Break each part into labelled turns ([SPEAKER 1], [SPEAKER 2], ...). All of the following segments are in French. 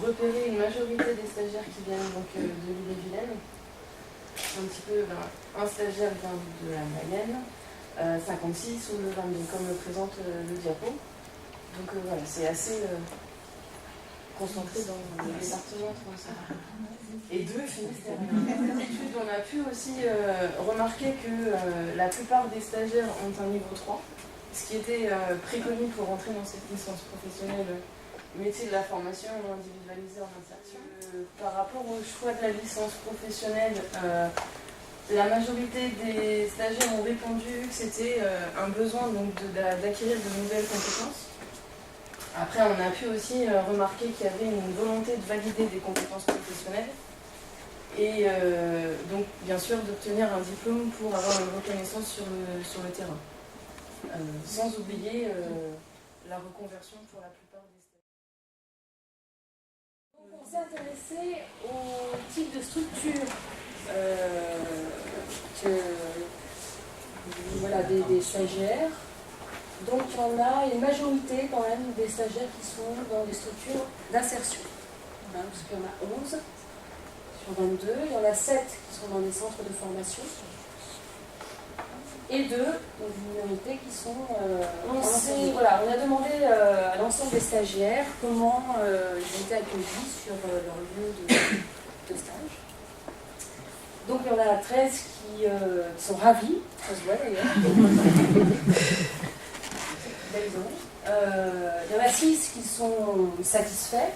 [SPEAKER 1] repéré une majorité des stagiaires qui viennent donc, de l'Ille-et-Vilaine. Un petit peu, un stagiaire vient de la Mayenne, 56 ou le 22, comme le présente le diapo. Donc voilà, c'est assez concentré dans le département. Et deux Finistère. Dans les études, on a pu aussi remarquer que la plupart des stagiaires ont un niveau 3, ce qui était préconnu pour rentrer dans cette licence professionnelle métier de la formation individualisée en insertion. Par rapport au choix de la licence professionnelle, la majorité des stagiaires ont répondu que c'était un besoin d'acquérir de nouvelles compétences. Après, on a pu aussi remarquer qu'il y avait une volonté de valider des compétences professionnelles et donc, bien sûr, d'obtenir un diplôme pour avoir une reconnaissance sur le terrain. Sans oublier la reconversion pour la plupart des stagiaires.
[SPEAKER 2] Donc, on s'est intéressé au type de structure des stagiaires. Donc il y en a une majorité quand même des stagiaires qui sont dans des structures d'insertion. Voilà, parce qu'il y en a 11 sur 22, il y en a 7 qui sont dans des centres de formation et 2, donc une minorité qui sont on a demandé à l'ensemble des stagiaires comment ils étaient accueillis sur leur lieu de stage. Donc il y en a 13 qui sont ravis, ça se voit d'ailleurs. Il y en a 6 qui sont satisfaits.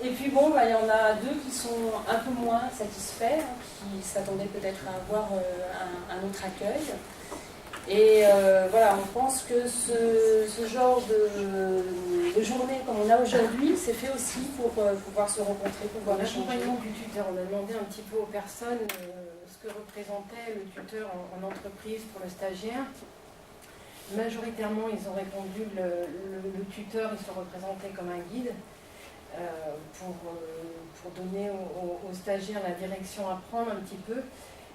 [SPEAKER 2] Et puis bon, il y en a 2 qui sont un peu moins satisfaits, qui s'attendaient peut-être à avoir un autre accueil. Et voilà, on pense que ce genre de journée comme on a aujourd'hui, c'est fait aussi pour pouvoir se rencontrer, pouvoir échanger.
[SPEAKER 3] L'accompagnement du tuteur, on a demandé un petit peu aux personnes ce que représentait le tuteur en entreprise pour le stagiaire. Majoritairement, ils ont répondu le tuteur, il se représentait comme un guide pour donner aux stagiaires la direction à prendre un petit peu.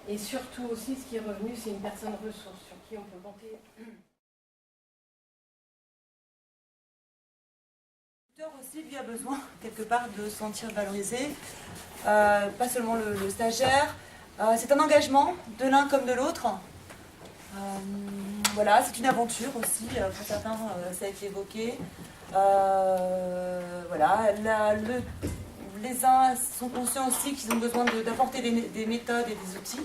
[SPEAKER 3] Et surtout aussi, ce qui est revenu, c'est une personne ressource sur qui on peut compter.
[SPEAKER 4] Le tuteur aussi, lui, a besoin, quelque part, de se sentir valorisé. Pas seulement le stagiaire. C'est un engagement, de l'un comme de l'autre. Voilà, c'est une aventure aussi, pour certains, ça a été évoqué. Voilà, les uns sont conscients aussi qu'ils ont besoin d'apporter des méthodes et des outils,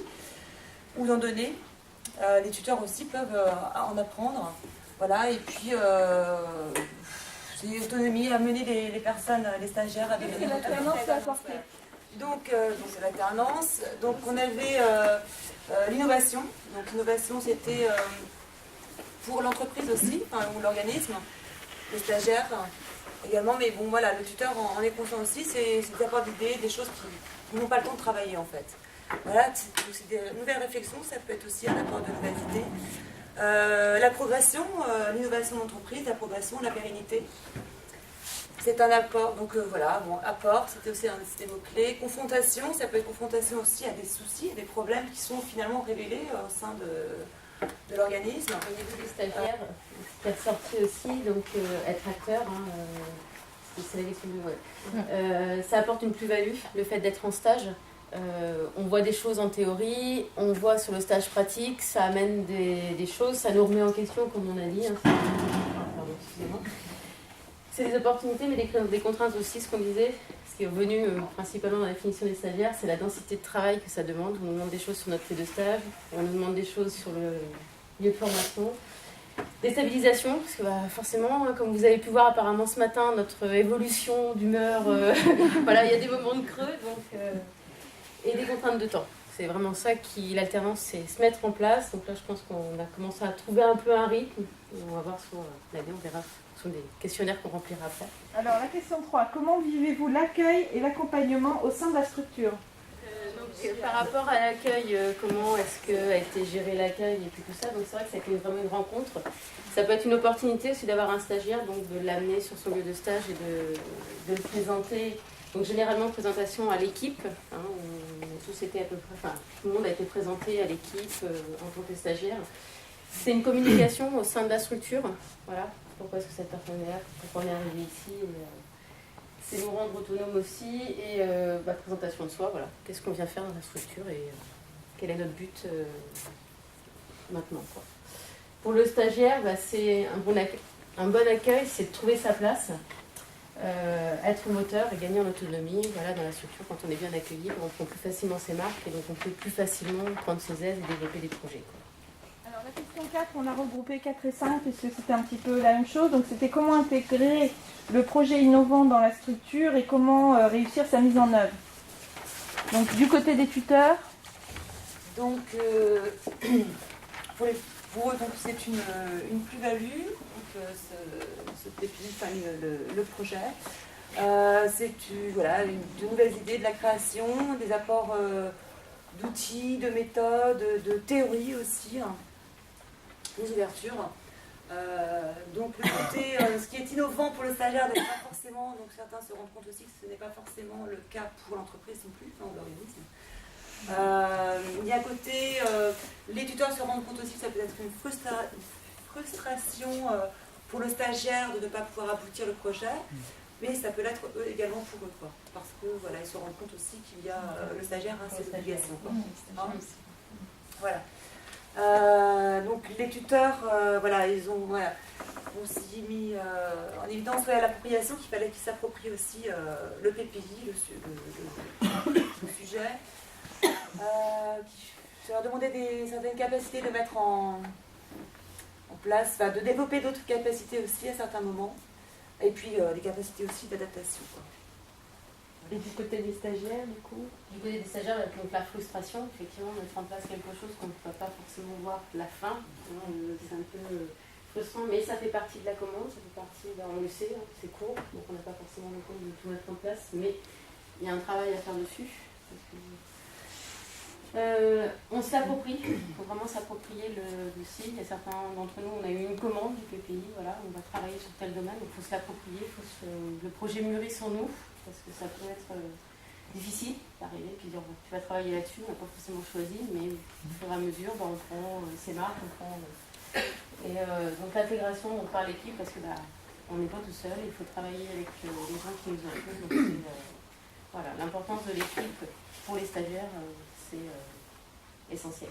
[SPEAKER 4] ou d'en donner. Les tuteurs aussi peuvent en apprendre. Voilà, et puis c'est autonomie à mener les personnes, les stagiaires avec
[SPEAKER 2] des l'alternance à apporter.
[SPEAKER 4] Donc c'est l'alternance. Donc on avait l'innovation. Donc l'innovation c'était pour l'entreprise aussi, ou l'organisme, les stagiaires également, mais bon voilà, le tuteur en est conscient aussi, c'est d'avoir des choses qui n'ont pas le temps de travailler en fait. Voilà, c'est des nouvelles réflexions, ça peut être aussi un apport de nouvelles idées. La progression, l'innovation d'entreprise, la progression, la pérennité. C'est un apport, donc voilà, bon, apport, c'était aussi un des mots-clés. Confrontation, ça peut être confrontation aussi à des soucis, à des problèmes qui sont finalement révélés au sein de l'organisme.
[SPEAKER 5] Au niveau des stagiaires, ce qui est ressorti aussi, donc être acteur, c'est la question de ça apporte une plus-value, le fait d'être en stage. On voit des choses en théorie, on voit sur le stage pratique, ça amène des choses, ça nous remet en question, comme on a dit. Pardon, excusez-moi. C'est des opportunités, mais des contraintes aussi, ce qu'on disait. Ce qui est revenu principalement dans la définition des stagiaires, c'est la densité de travail que ça demande. On nous demande des choses sur notre lieu de stage, on nous demande des choses sur le lieu de formation. Déstabilisation, parce que forcément, comme vous avez pu voir apparemment ce matin, notre évolution d'humeur, voilà, il y a des moments de creux, donc, et des contraintes de temps. C'est vraiment ça qui, l'alternance, c'est se mettre en place. Donc là, je pense qu'on a commencé à trouver un peu un rythme. On va voir sur l'année, on verra. Ce sont des questionnaires qu'on remplira après.
[SPEAKER 6] Alors, la question 3. Comment vivez-vous l'accueil et l'accompagnement au sein de la structure ?
[SPEAKER 5] Par rapport à l'accueil, comment est-ce qu'a été géré l'accueil et puis tout ça, donc c'est vrai que ça a été vraiment une rencontre. Ça peut être une opportunité aussi d'avoir un stagiaire, donc de l'amener sur son lieu de stage et de le présenter. Donc généralement présentation à l'équipe, où tous étaient à peu près, tout le monde a été présenté à l'équipe en tant que stagiaire. C'est une communication au sein de la structure, voilà. Pourquoi est-ce que cette personne est là, pourquoi on est arrivé ici. c'est nous rendre autonomes aussi et présentation de soi, voilà. Qu'est-ce qu'on vient faire dans la structure et quel est notre but maintenant, quoi. Pour le stagiaire, c'est un bon accueil, c'est de trouver sa place, être moteur et gagner en autonomie, voilà, dans la structure. Quand on est bien accueilli, on prend plus facilement ses marques et donc on peut plus facilement prendre ses aises et développer des projets, quoi.
[SPEAKER 6] Alors la question 4, on a regroupé 4 et 5 puisque c'était un petit peu la même chose. Donc c'était comment intégrer le projet innovant dans la structure et comment réussir sa mise en œuvre. Donc du côté des tuteurs.
[SPEAKER 4] Donc, donc c'est une plus-value, donc ce PPI, enfin, le projet. C'est de nouvelles idées, de la création, des apports d'outils, de méthodes, de théories aussi, hein, des ouvertures. Donc le côté, ce qui est innovant pour le stagiaire n'est pas forcément, donc certains se rendent compte aussi que ce n'est pas forcément le cas pour l'entreprise non plus, enfin, ou l'organisme. Il y a à côté, les tuteurs se rendent compte aussi que ça peut être une frustration pour le stagiaire de ne pas pouvoir aboutir le projet, mais ça peut l'être également pour eux, quoi, parce que voilà, ils se rendent compte aussi qu'il y a le stagiaire a ses obligations, quoi. Voilà. Donc les tuteurs, ils ont aussi mis en évidence l'appropriation, qu'il fallait qu'ils s'approprient aussi le PPI, le sujet. Qui leur demandait certaines capacités de mettre en place, de développer d'autres capacités aussi à certains moments, et puis des capacités aussi d'adaptation, quoi.
[SPEAKER 6] Et du côté des stagiaires, du coup?
[SPEAKER 5] Du côté des stagiaires, donc la frustration, effectivement, mettre en place quelque chose qu'on ne peut pas forcément voir la fin, c'est un peu frustrant, mais ça fait partie de la commande, ça fait partie, on le sait, c'est court, donc on n'a pas forcément le temps de tout mettre en place, mais il y a un travail à faire dessus. On s'approprie, il faut vraiment s'approprier le site. Il y a certains d'entre nous, on a eu une commande du PPI, voilà, on va travailler sur tel domaine, il faut se l'approprier, le projet mûrisse en nous, parce que ça peut être difficile d'arriver, puis dire tu vas travailler là-dessus, on n'a pas forcément choisi, mais au fur et à mesure, on prend ses marques, donc l'intégration par l'équipe, parce que on n'est pas tout seul, il faut travailler avec les gens qui nous entourent, donc voilà, l'importance de l'équipe pour les stagiaires, c'est essentiel.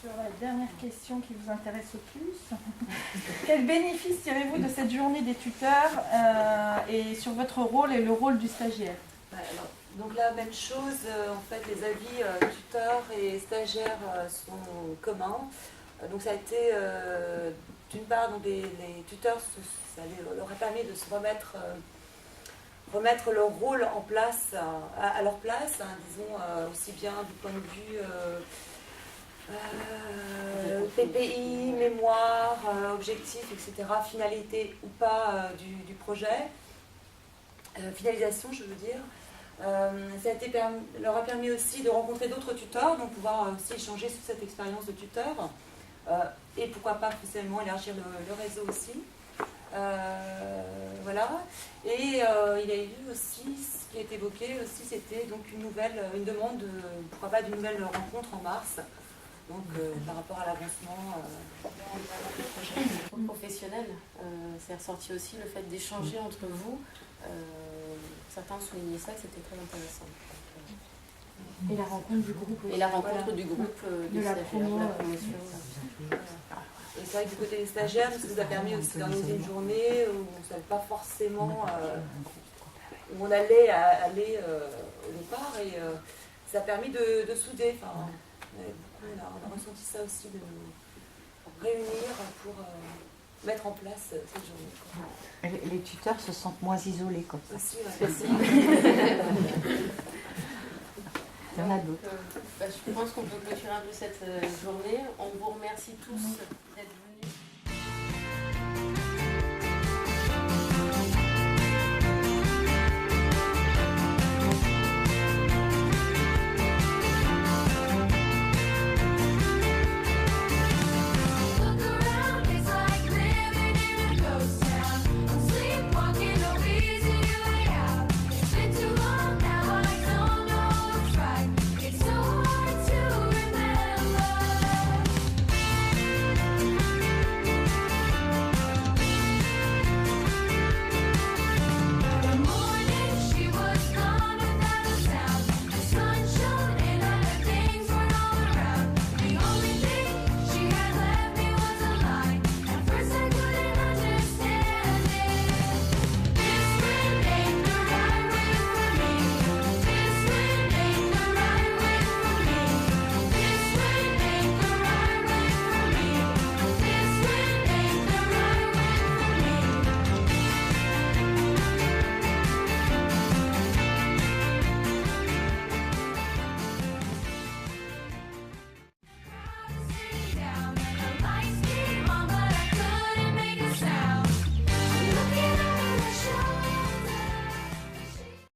[SPEAKER 6] Sur la dernière question qui vous intéresse le plus, quel bénéfice tirez-vous de cette journée des tuteurs et sur votre rôle et le rôle du stagiaire?
[SPEAKER 4] Donc la même chose, en fait, les avis tuteurs et stagiaires sont communs. Donc ça a été, d'une part, donc les tuteurs, ça leur a permis de se remettre leur rôle en place, à leur place, hein, disons, aussi bien du point de vue PPI, mémoire, objectif, etc., finalité ou pas du projet, finalisation, je veux dire. Ça leur a permis aussi de rencontrer d'autres tuteurs, donc pouvoir aussi échanger sur cette expérience de tuteur, et pourquoi pas forcément élargir le réseau aussi. Voilà. Et il y a eu aussi, ce qui est évoqué aussi, c'était donc une demande pourquoi pas d'une nouvelle rencontre en mars, donc par rapport à l'avancement du projet.
[SPEAKER 5] Professionnel, c'est ressorti aussi le fait d'échanger entre vous. Certains soulignaient ça, que c'était très intéressant.
[SPEAKER 6] Et la rencontre du groupe aussi.
[SPEAKER 5] Et la rencontre du groupe
[SPEAKER 6] de la promotion.
[SPEAKER 4] Et c'est vrai que du côté des stagiaires, ça nous a permis aussi d'organiser une journée où on ne savait pas forcément où on allait aller au départ, et ça a permis de souder. Enfin, on a ressenti ça aussi, de nous réunir pour mettre en place cette journée.
[SPEAKER 7] Les tuteurs se sentent moins isolés comme ça.
[SPEAKER 4] Aussi, ouais.
[SPEAKER 7] Il y en a d'autres.
[SPEAKER 5] Je pense qu'on peut clôturer un peu cette journée. On vous remercie tous d'être venus.